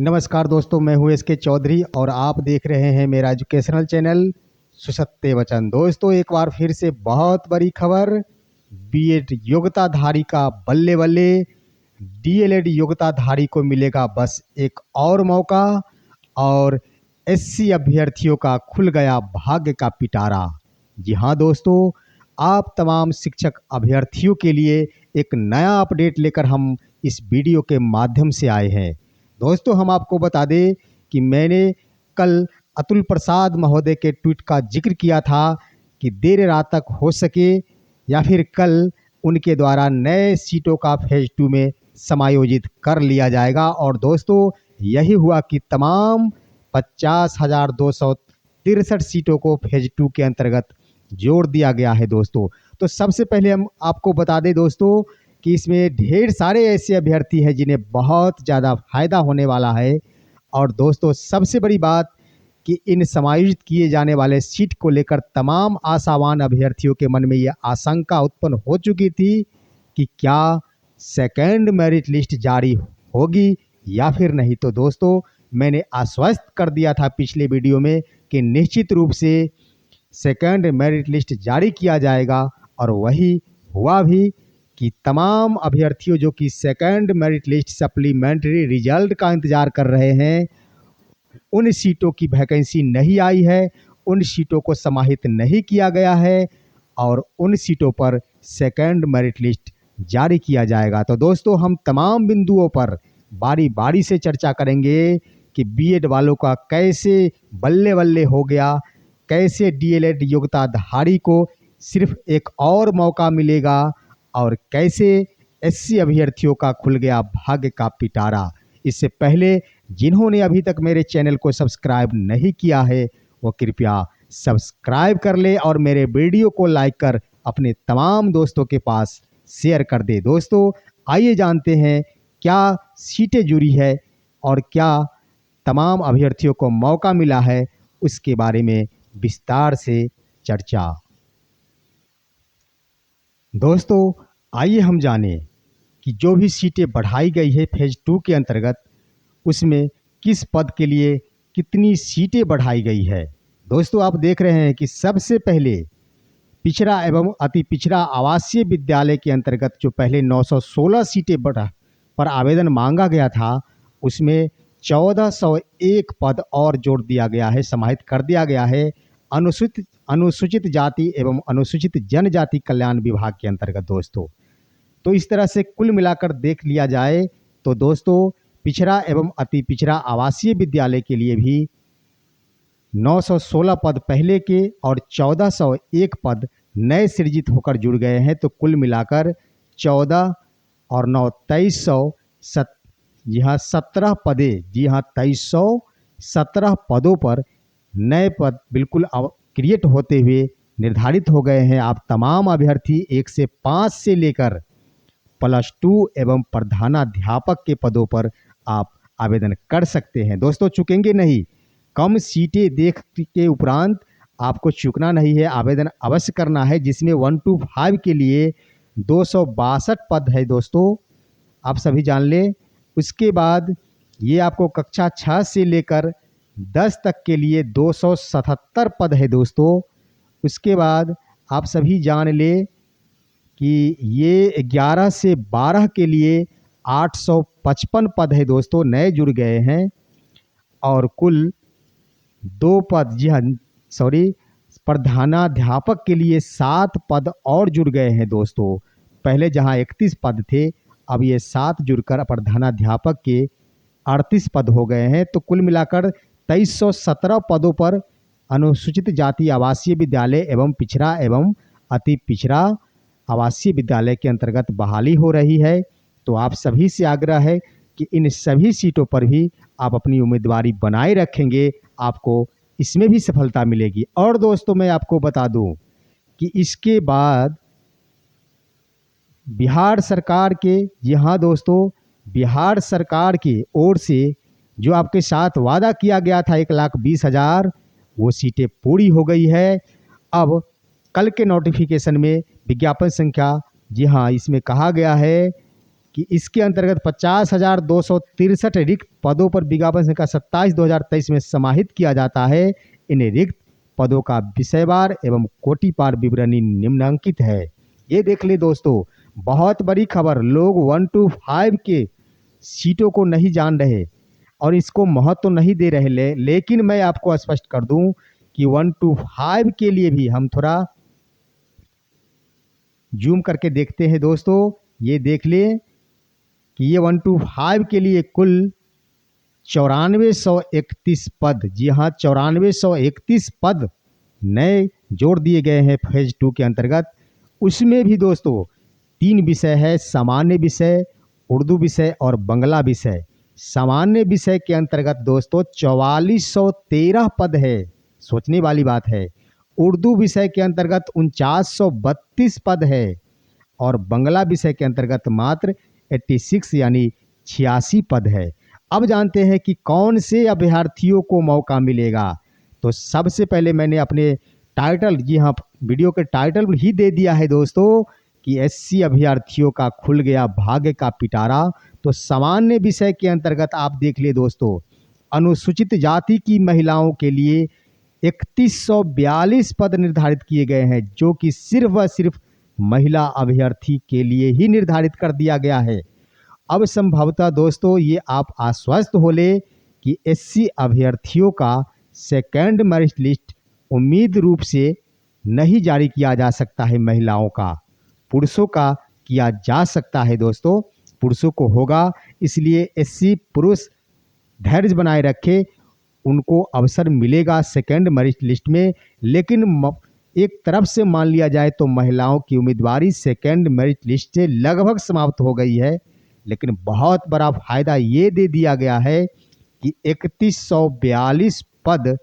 नमस्कार दोस्तों, मैं हूँ एस के चौधरी और आप देख रहे हैं मेरा एजुकेशनल चैनल सुसत्य वचन। दोस्तों, एक बार फिर से बहुत बड़ी खबर। बीएड योग्यताधारी का बल्ले बल्ले, डीएलएड योग्यताधारी को मिलेगा बस एक और मौका और एससी अभ्यर्थियों का खुल गया भाग्य का पिटारा। जी हाँ दोस्तों, आप तमाम शिक्षक अभ्यर्थियों के लिए एक नया अपडेट लेकर हम इस वीडियो के माध्यम से आए हैं। दोस्तों, हम आपको बता दें कि मैंने कल अतुल प्रसाद महोदय के ट्वीट का जिक्र किया था कि देर रात तक हो सके या फिर कल उनके द्वारा नए सीटों का फेज 2 में समायोजित कर लिया जाएगा। और दोस्तों, यही हुआ कि तमाम 50,263 सीटों को फेज 2 के अंतर्गत जोड़ दिया गया है दोस्तों। तो सबसे पहले हम आपको बता दें दोस्तों कि इसमें ढेर सारे ऐसे अभ्यर्थी हैं जिन्हें बहुत ज़्यादा फायदा होने वाला है। और दोस्तों, सबसे बड़ी बात कि इन समायोजित किए जाने वाले सीट को लेकर तमाम आशावान अभ्यर्थियों के मन में यह आशंका उत्पन्न हो चुकी थी कि क्या सेकेंड मेरिट लिस्ट जारी होगी या फिर नहीं। तो दोस्तों, मैंने आश्वस्त कर दिया था पिछले वीडियो में कि निश्चित रूप से सेकेंड मेरिट लिस्ट जारी किया जाएगा। और वही हुआ भी कि तमाम अभ्यर्थियों जो कि second merit list supplementary result का इंतज़ार कर रहे हैं, उन सीटों की वैकेंसी नहीं आई है, उन सीटों को समाहित नहीं किया गया है और उन सीटों पर सेकेंड मेरिट लिस्ट जारी किया जाएगा। तो दोस्तों, हम तमाम बिंदुओं पर बारी बारी से चर्चा करेंगे कि बीएड वालों का कैसे बल्ले बल्ले हो गया, कैसे डीएलएड योग्यताधारी को सिर्फ एक और मौका मिलेगा और कैसे एससी अभ्यर्थियों का खुल गया भाग्य का पिटारा। इससे पहले जिन्होंने अभी तक मेरे चैनल को सब्सक्राइब नहीं किया है वो कृपया सब्सक्राइब कर ले और मेरे वीडियो को लाइक कर अपने तमाम दोस्तों के पास शेयर कर दे। दोस्तों, आइए जानते हैं क्या सीटें जुड़ी है और क्या तमाम अभ्यर्थियों को मौका मिला है, उसके बारे में विस्तार से चर्चा। दोस्तों, आइए हम जानें कि जो भी सीटें बढ़ाई गई है फेज 2 के अंतर्गत, उसमें किस पद के लिए कितनी सीटें बढ़ाई गई है। दोस्तों, आप देख रहे हैं कि सबसे पहले पिछड़ा एवं अति पिछड़ा आवासीय विद्यालय के अंतर्गत जो पहले 916 सीटें पर आवेदन मांगा गया था, उसमें 1401 पद और जोड़ दिया गया है, समाहित कर दिया गया है अनुसूचित जाति एवं अनुसूचित जनजाति कल्याण विभाग के अंतर्गत। दोस्तों, तो इस तरह से कुल मिलाकर देख लिया जाए तो दोस्तों, पिछड़ा एवं अति पिछड़ा आवासीय विद्यालय के लिए भी 916 पद पहले के और 1401 पद नए सृजित होकर जुड़ गए हैं। तो कुल मिलाकर 14 और 9 2300 जी हाँ 17 पदे, जी हाँ 2317 पदों पर नए पद बिल्कुल क्रिएट होते हुए निर्धारित हो गए हैं। आप तमाम अभ्यर्थी 1 से 5 से लेकर +2 एवं प्रधानाध्यापक के पदों पर आप आवेदन कर सकते हैं। दोस्तों, चुकेंगे नहीं, कम सीटें देख के उपरांत आपको चूकना नहीं है, आवेदन अवश्य करना है, जिसमें 1 to 5 के लिए 262 पद है दोस्तों, आप सभी जान लें। उसके बाद ये आपको कक्षा 6 से लेकर 10 तक के लिए 277 पद है दोस्तों। उसके बाद आप सभी जान लें कि ये 11 से 12 के लिए 855 पद है दोस्तों, नए जुड़ गए हैं। और कुल 2 पद, जी हाँ सॉरी, प्रधानाध्यापक के लिए 7 पद और जुड़ गए हैं दोस्तों। पहले जहां 31 पद थे, अब ये 7 जुड़कर प्रधानाध्यापक के 38 पद हो गए हैं। तो कुल मिलाकर 2317 पदों पर अनुसूचित जाति आवासीय विद्यालय एवं पिछड़ा एवं अति पिछड़ा आवासीय विद्यालय के अंतर्गत बहाली हो रही है। तो आप सभी से आग्रह है कि इन सभी सीटों पर भी आप अपनी उम्मीदवारी बनाए रखेंगे, आपको इसमें भी सफलता मिलेगी। और दोस्तों, मैं आपको बता दूं कि इसके बाद बिहार सरकार के, जी हाँ दोस्तों, बिहार सरकार की ओर से जो आपके साथ वादा किया गया था 1,20,000, वो सीटें पूरी हो गई है। अब कल के नोटिफिकेशन में विज्ञापन संख्या, जी हाँ, इसमें कहा गया है कि इसके अंतर्गत 50,263 रिक्त पदों पर विज्ञापन संख्या 27/2023 में समाहित किया जाता है। इन रिक्त पदों का विषयवार एवं कोटिवार विवरणी निम्नलिखित है। ये देख ले दोस्तों, बहुत बड़ी खबर। लोग 1 to 5 के सीटों को नहीं जान रहे और इसको महत्व नहीं दे रहे लेकिन मैं आपको स्पष्ट कर दूं कि 1 to 5 के लिए भी हम थोड़ा जूम करके देखते हैं दोस्तों। ये देख ले कि ये 1 to 5 के लिए कुल 9431 पद, जी हाँ 9431 पद नए जोड़ दिए गए हैं फेज 2 के अंतर्गत। उसमें भी दोस्तों 3 विषय है, सामान्य विषय, उर्दू विषय और बांग्ला विषय। सामान्य विषय के अंतर्गत दोस्तों 4413 पद है, सोचने वाली बात है। उर्दू विषय के अंतर्गत 4932 पद है और बांग्ला विषय के अंतर्गत मात्र 86 यानी 86 पद है। अब जानते हैं कि कौन से अभ्यर्थियों को मौका मिलेगा। तो सबसे पहले मैंने अपने टाइटल, जी हाँ वीडियो के टाइटल में ही दे दिया है दोस्तों कि एससी अभ्यर्थियों का खुल गया भाग्य का पिटारा। तो सामान्य विषय के अंतर्गत आप देख ले दोस्तों, अनुसूचित जाति की महिलाओं के लिए 3142 पद निर्धारित किए गए हैं, जो कि सिर्फ व सिर्फ महिला अभ्यर्थी के लिए ही निर्धारित कर दिया गया है। अब संभवतः दोस्तों ये आप आश्वस्त हो ले कि एससी अभ्यर्थियों का सेकेंड मेरिट लिस्ट उम्मीद रूप से नहीं जारी किया जा सकता है महिलाओं का, पुरुषों का किया जा सकता है दोस्तों, पुरुषों को होगा। इसलिए एससी पुरुष धैर्य बनाए रखे, उनको अवसर मिलेगा सेकेंड मेरिट लिस्ट में। लेकिन एक तरफ से मान लिया जाए तो महिलाओं की उम्मीदवारी सेकेंड मेरिट लिस्ट से लगभग समाप्त हो गई है। लेकिन बहुत बड़ा फायदा ये दे दिया गया है कि 3142 पद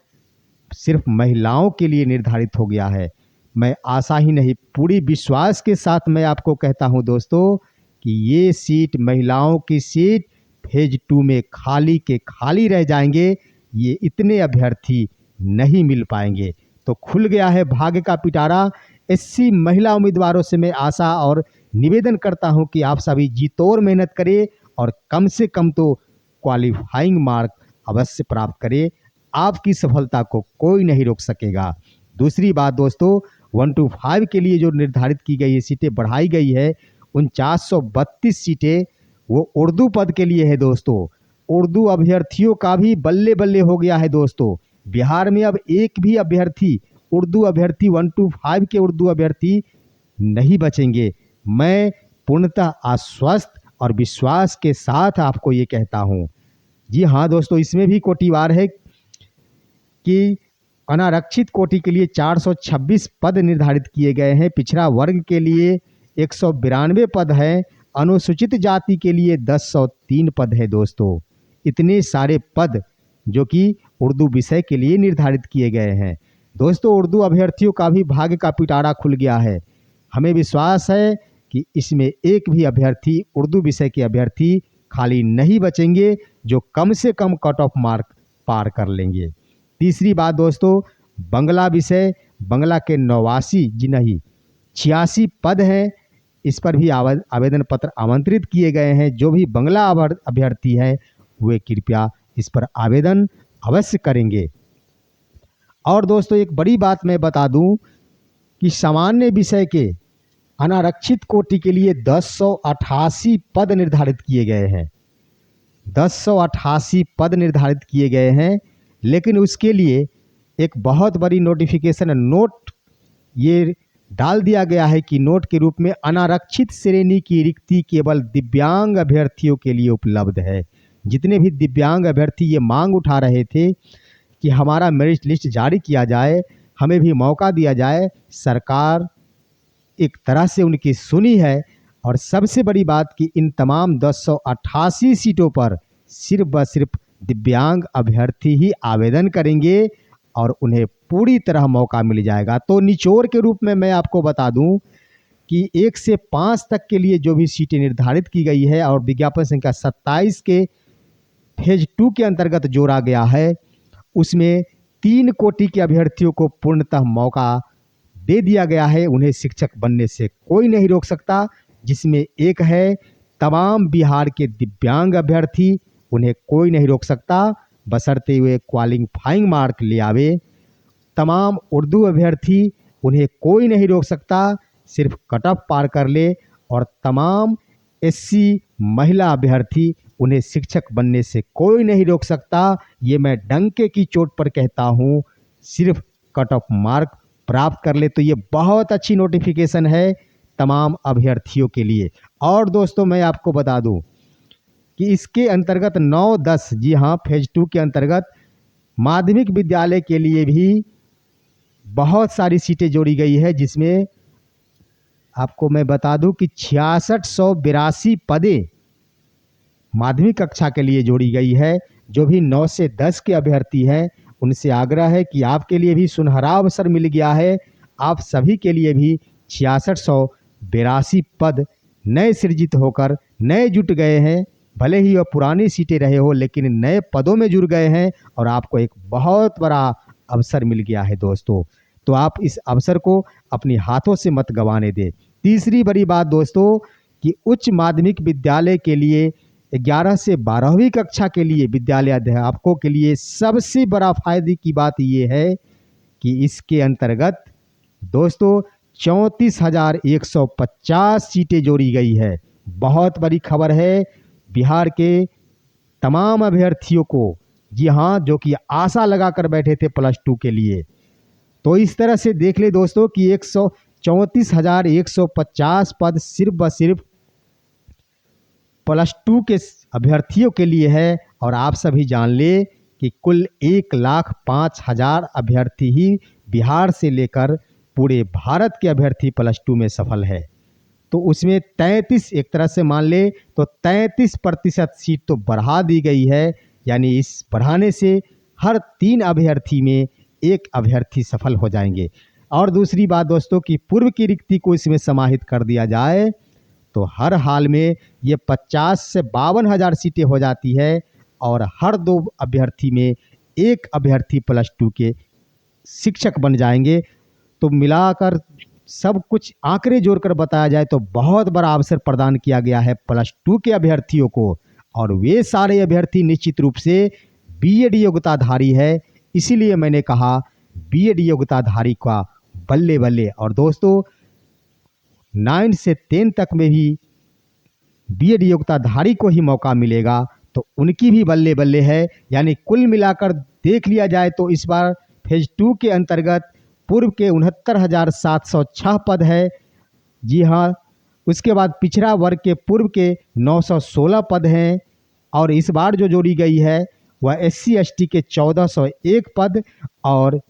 सिर्फ महिलाओं के लिए निर्धारित हो गया है। मैं आशा ही नहीं पूरी विश्वास के साथ मैं आपको कहता हूं दोस्तों कि ये सीट महिलाओं की सीट फेज 2 में खाली के खाली रह जाएंगे, ये इतने अभ्यर्थी नहीं मिल पाएंगे। तो खुल गया है भाग्य का पिटारा। एससी महिला उम्मीदवारों से मैं आशा और निवेदन करता हूं कि आप सभी जी तोड़ मेहनत करें और कम से कम तो क्वालिफाइंग मार्क अवश्य प्राप्त करें। आपकी सफलता को कोई नहीं रोक सकेगा। दूसरी बात दोस्तों, 1 to 5 के लिए जो निर्धारित की गई है सीटें बढ़ाई गई है, 4932 सीटें वो उर्दू पद के लिए है दोस्तों। उर्दू अभ्यर्थियों का भी बल्ले बल्ले हो गया है दोस्तों। बिहार में अब एक भी अभ्यर्थी, उर्दू अभ्यर्थी 1 to 5 के उर्दू अभ्यर्थी नहीं बचेंगे। मैं पूर्णतः आश्वस्त और विश्वास के साथ आपको ये कहता हूँ। जी हाँ दोस्तों, इसमें भी कोटिवार है कि अनारक्षित कोटि के लिए 426 पद निर्धारित किए गए हैं, पिछड़ा वर्ग के लिए 192 पद हैं, अनुसूचित जाति के लिए 1003 पद है दोस्तों। इतने सारे पद जो कि उर्दू विषय के लिए निर्धारित किए गए हैं दोस्तों। उर्दू अभ्यर्थियों का भी भाग्य का पिटारा खुल गया है। हमें विश्वास है कि इसमें एक भी अभ्यर्थी, उर्दू विषय के अभ्यर्थी खाली नहीं बचेंगे, जो कम से कम कट ऑफ मार्क पार कर लेंगे। तीसरी बात दोस्तों, बांग्ला विषय, बांग्ला के 89 जी नहीं 86 पद हैं, इस पर भी आवेदन पत्र आमंत्रित किए गए हैं। जो भी बांग्ला अभ्यर्थी है वे कृपया इस पर आवेदन अवश्य करेंगे। और दोस्तों एक बड़ी बात मैं बता दूं कि सामान्य विषय के अनारक्षित कोटि के लिए 1088 पद निर्धारित किए गए हैं, 1088 पद निर्धारित किए गए हैं। लेकिन उसके लिए एक बहुत बड़ी नोटिफिकेशन नोट ये डाल दिया गया है कि नोट के रूप में अनारक्षित श्रेणी की रिक्ति केवल दिव्यांग अभ्यर्थियों के लिए उपलब्ध है। जितने भी दिव्यांग अभ्यर्थी ये मांग उठा रहे थे कि हमारा मेरिट लिस्ट जारी किया जाए, हमें भी मौका दिया जाए, सरकार एक तरह से उनकी सुनी है। और सबसे बड़ी बात कि इन तमाम 1088 सीटों पर सिर्फ व सिर्फ दिव्यांग अभ्यर्थी ही आवेदन करेंगे और उन्हें पूरी तरह मौका मिल जाएगा। तो निचोड़ के रूप में मैं आपको बता दूं कि 1 से 5 तक के लिए जो भी सीटें निर्धारित की गई है और विज्ञापन संख्या 27 के फेज 2 के अंतर्गत जोड़ा गया है, उसमें 3 कोटि के अभ्यर्थियों को पूर्णतः मौका दे दिया गया है। उन्हें शिक्षक बनने से कोई नहीं रोक सकता, जिसमें एक है तमाम बिहार के दिव्यांग अभ्यर्थी, उन्हें कोई नहीं रोक सकता बशर्ते वे क्वालिफाइंग मार्क ले आवे। तमाम उर्दू अभ्यर्थी, उन्हें कोई नहीं रोक सकता, सिर्फ कट ऑफ पार कर ले। और तमाम एससी महिला अभ्यर्थी, उन्हें शिक्षक बनने से कोई नहीं रोक सकता। ये मैं डंके की चोट पर कहता हूँ, सिर्फ कट ऑफ मार्क प्राप्त कर ले। तो ये बहुत अच्छी नोटिफिकेशन है तमाम अभ्यर्थियों के लिए। और दोस्तों मैं आपको बता दूं कि इसके अंतर्गत 9-10, जी हाँ, फेज 2 के अंतर्गत माध्यमिक विद्यालय के लिए भी बहुत सारी सीटें जोड़ी गई है, जिसमें आपको मैं बता दूं कि 6682 पदें माध्यमिक कक्षा के लिए जोड़ी गई है। जो भी 9 से 10 के अभ्यर्थी हैं, उनसे आग्रह है कि आपके लिए भी सुनहरा अवसर मिल गया है। आप सभी के लिए भी 6682 पद नए सृजित होकर नए जुट गए हैं। भले ही वह पुरानी सीटें रहे हो, लेकिन नए पदों में जुड़ गए हैं और आपको एक बहुत बड़ा अवसर मिल गया है दोस्तों। तो आप इस अवसर को अपने हाथों से मत गंवाने दें। तीसरी बड़ी बात दोस्तों कि उच्च माध्यमिक विद्यालय के लिए 11 से 12वीं कक्षा के लिए विद्यालय अध्यापकों के लिए सबसे बड़ा फायदे की बात यह है कि इसके अंतर्गत दोस्तों 34,150 सीटें जोड़ी गई है। बहुत बड़ी खबर है बिहार के तमाम अभ्यर्थियों को, जी हाँ, जो कि आशा लगाकर बैठे थे +2 के लिए। तो इस तरह से देख ले दोस्तों कि 34,150 पद सिर्फ व सिर्फ +2 के अभ्यर्थियों के लिए है। और आप सभी जान ले कि कुल 1,05,000 अभ्यर्थी ही बिहार से लेकर पूरे भारत के अभ्यर्थी +2 में सफल है। तो उसमें 33, एक तरह से मान ले तो 33% सीट तो बढ़ा दी गई है। यानी इस बढ़ाने से हर 3 अभ्यर्थी में 1 अभ्यर्थी सफल हो जाएंगे। और दूसरी बात दोस्तों कि पूर्व की रिक्ति को इसमें समाहित कर दिया जाए तो हर हाल में ये 50 से 52,000 सीटें हो जाती है और हर 2 अभ्यर्थी में 1 अभ्यर्थी +2 के शिक्षक बन जाएंगे। तो मिलाकर सब कुछ आंकड़े जोड़कर बताया जाए तो बहुत बड़ा अवसर प्रदान किया गया है +2 के अभ्यर्थियों को। और वे सारे अभ्यर्थी निश्चित रूप से बीएड योग्यताधारी है। इसीलिए मैंने कहा बीएड योग्यताधारी का बल्ले बल्ले। और दोस्तों 9 से 10 तक में भी बीएड योग्यताधारी को ही मौका मिलेगा, तो उनकी भी बल्ले बल्ले है। यानी कुल मिलाकर देख लिया जाए तो इस बार फेज 2 के अंतर्गत पूर्व के 69,706 पद है, जी हाँ। उसके बाद पिछड़ा वर्ग के पूर्व के 916 पद हैं। और इस बार जो जोड़ी गई है वह SC ST के 1401 पद और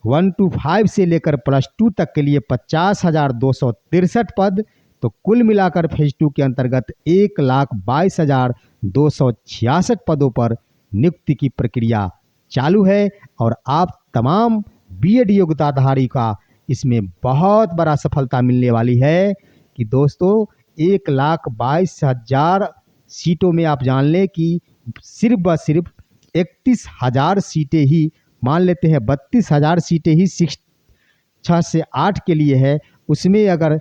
1 to 5 से लेकर +2 तक के लिए 50,263 पद। तो कुल मिलाकर फेज 2 के अंतर्गत 1,22,266 पदों पर नियुक्ति की प्रक्रिया चालू है। और आप तमाम बीएड योग्यताधारी का इसमें बहुत बड़ा सफलता मिलने वाली है कि दोस्तों 1,22,000 सीटों में आप जान लें कि सिर्फ व सिर्फ 31,000 सीटें ही, मान लेते हैं 32,000 सीटें ही 6 से 8 के लिए है। उसमें अगर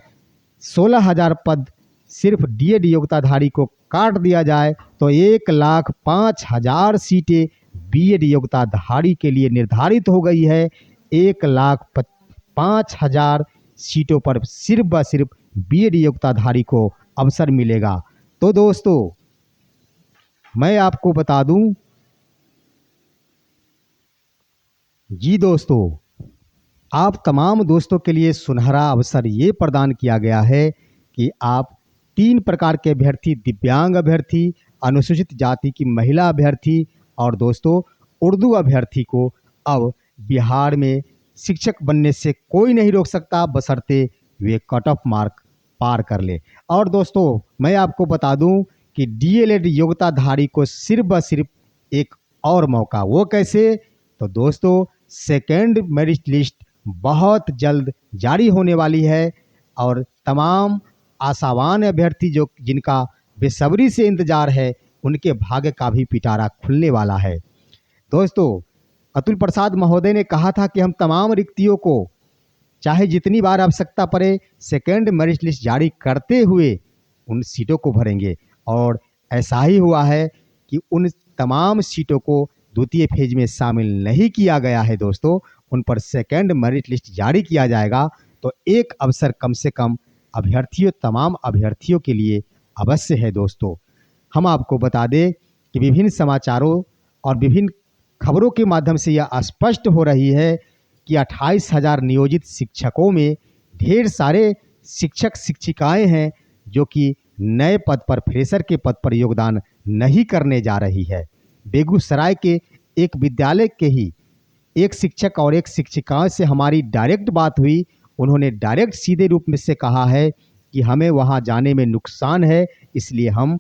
16,000 पद सिर्फ डीएड योग्यताधारी को काट दिया जाए तो 1,05,000 सीटें बीएड योग्यताधारी के लिए निर्धारित हो गई है। 1,05,000 सीटों पर सिर्फ व सिर्फ बीएड योग्यताधारी को अवसर मिलेगा। तो दोस्तों मैं आपको बता दूं, जी दोस्तों, आप तमाम दोस्तों के लिए सुनहरा अवसर ये प्रदान किया गया है कि आप 3 प्रकार के अभ्यर्थी, दिव्यांग अभ्यर्थी, अनुसूचित जाति की महिला अभ्यर्थी और दोस्तों उर्दू अभ्यर्थी को अब बिहार में शिक्षक बनने से कोई नहीं रोक सकता बशर्ते वे कट ऑफ मार्क पार कर ले। और दोस्तों मैं आपको बता दूं कि डीएलएड योग्यताधारी को सिर्फ व सिर्फ एक और मौका, वो कैसे? तो दोस्तों सेकेंड मेरिट लिस्ट बहुत जल्द जारी होने वाली है और तमाम आशावान अभ्यर्थी जो जिनका बेसब्री से इंतजार है, उनके भाग्य का भी पिटारा खुलने वाला है। दोस्तों अतुल प्रसाद महोदय ने कहा था कि हम तमाम रिक्तियों को चाहे जितनी बार आवश्यकता पड़े सेकेंड मेरिट लिस्ट जारी करते हुए उन सीटों को भरेंगे। और ऐसा ही हुआ है कि उन तमाम सीटों को द्वितीय फेज में शामिल नहीं किया गया है दोस्तों, उन पर सेकंड मेरिट लिस्ट जारी किया जाएगा। तो एक अवसर कम से कम तमाम अभ्यर्थियों के लिए अवश्य है दोस्तों। हम आपको बता दें कि विभिन्न समाचारों और विभिन्न खबरों के माध्यम से यह स्पष्ट हो रही है कि 28,000 नियोजित शिक्षकों में ढेर सारे शिक्षक शिक्षिकाएं हैं जो कि नए पद पर, फ्रेशर के पद पर योगदान नहीं करने जा रही है। बेगूसराय के एक विद्यालय के ही एक शिक्षक और एक शिक्षिका से हमारी डायरेक्ट बात हुई। उन्होंने डायरेक्ट सीधे रूप में से कहा है कि हमें वहां जाने में नुकसान है, इसलिए हम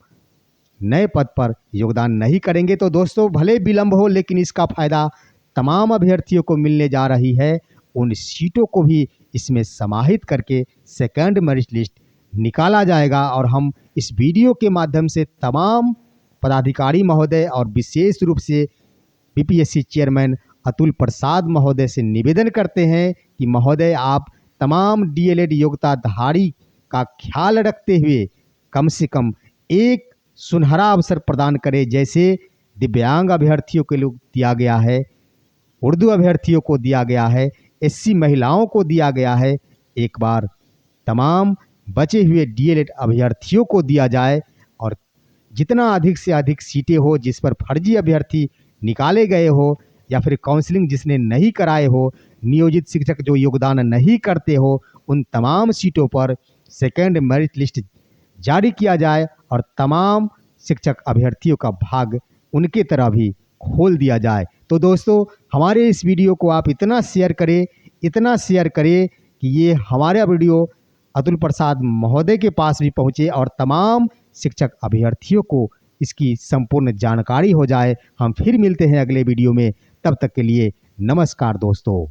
नए पद पर योगदान नहीं करेंगे। तो दोस्तों, भले विलंब हो लेकिन इसका फ़ायदा तमाम अभ्यर्थियों को मिलने जा रही है। उन सीटों को भी इसमें समाहित करके सेकंड मेरिट लिस्ट निकाला जाएगा और हम इस वीडियो के माध्यम से तमाम पदाधिकारी महोदय और विशेष रूप से बीपीएससी चेयरमैन अतुल प्रसाद महोदय से निवेदन करते हैं कि महोदय, आप तमाम डीएलएड योग्यताधारी का ख्याल रखते हुए कम से कम एक सुनहरा अवसर प्रदान करें, जैसे दिव्यांग अभ्यर्थियों के लिए दिया गया है, उर्दू अभ्यर्थियों को दिया गया है, एससी महिलाओं को दिया गया है। एक बार तमाम बचे हुए डीएलएड अभ्यर्थियों को दिया जाए और जितना अधिक से अधिक सीटें हो जिस पर फर्जी अभ्यर्थी निकाले गए हो या फिर काउंसलिंग जिसने नहीं कराए हो, नियोजित शिक्षक जो योगदान नहीं करते हो, उन तमाम सीटों पर सेकंड मेरिट लिस्ट जारी किया जाए और तमाम शिक्षक अभ्यर्थियों का भाग उनके तरह भी खोल दिया जाए। तो दोस्तों, हमारे इस वीडियो को आप इतना शेयर करें कि ये हमारा वीडियो अतुल प्रसाद महोदय के पास भी पहुँचे और तमाम शिक्षक अभ्यर्थियों को इसकी संपूर्ण जानकारी हो जाए। हम फिर मिलते हैं अगले वीडियो में, तब तक के लिए नमस्कार दोस्तों।